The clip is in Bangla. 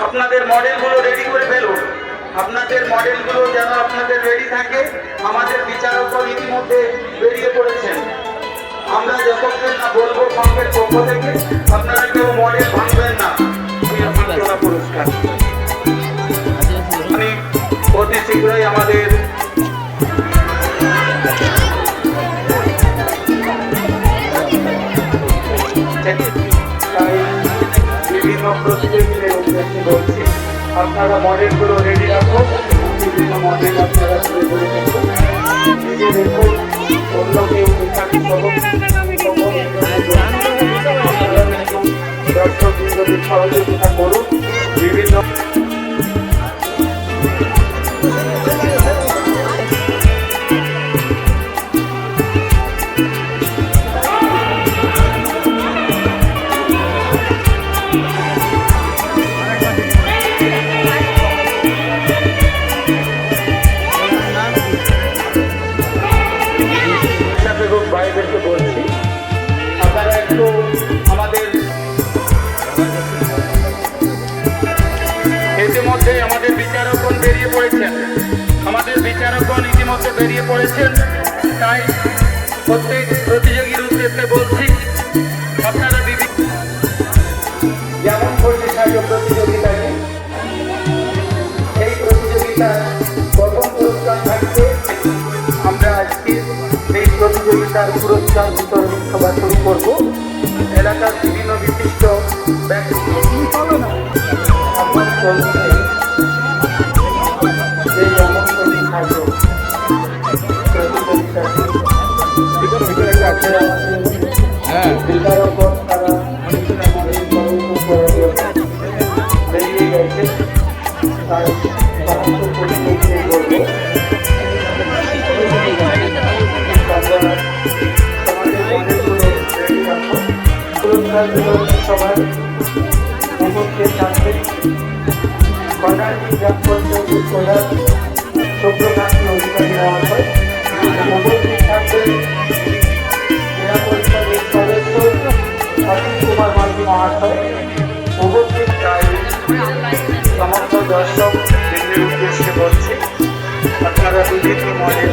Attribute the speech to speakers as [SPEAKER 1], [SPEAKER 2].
[SPEAKER 1] আপনাদের মডেলগুলো রেডি করে ফেলুন। আপনাদের মডেলগুলো যেন আপনাদের রেডি থাকে। আমাদের বিচারকগণ ইতিমধ্যে বেরিয়ে পড়েছেন। আমরা যতক্ষণ না বলবো সংঘের পক্ষ থেকে, আপনারা কেউ মডেল ভাঙবেন না। পুরস্কার অতি শীঘ্রই আমাদের বিভিন্ন প্রতিযোগিতার উদ্দেশ্যে বলছি, আপনারা মডেলগুলো রেডি রাখুন। বিভিন্ন মডেল আপনারা তুলে ধরে দেখুন, নিজে দেখুন, অন্য কেউ দর্শকবৃন্দদের সহযোগিতা করুন। বিভিন্ন ভাইদেরকে বলছি, আপনারা একটু আমাদের ইতিমধ্যে আমাদের বিচারকগণ বেরিয়ে পড়েছেন। তাই প্রত্যেক প্রতিযোগীর উদ্দেশ্যে বলছি, আপনারা যেমন করছে সাহিত্য প্রতিযোগিতায়, এই প্রতিযোগিতার প্রথম পুরস্কার থাকবে। আমরা আজকে এই প্রতিযোগিতার পুরস্কার বিতরণ সভা শুরু করব। এলাকার বিভিন্ন বিশিষ্ট ব্যক্তি বেরিয়ে গেছে, তার সমস্ত পরিস্থিতি করবো। পুরস্কার বিতরণ সভায় উপস্থিত থাকবেন কর্ণাটক গ্রাম পঞ্চায়েতের প্রধান সুব্রকান্ত অধিকারী মহাশয়, উপস্থিত থাকবেন জেলা পরিষদের সদস্য অসীম কুমার মাঝি মহাশয়, উপস্থিত সমস্ত দর্শক উদ্দেশ্যে বলছি, আপনারা বিভিন্ন মডেল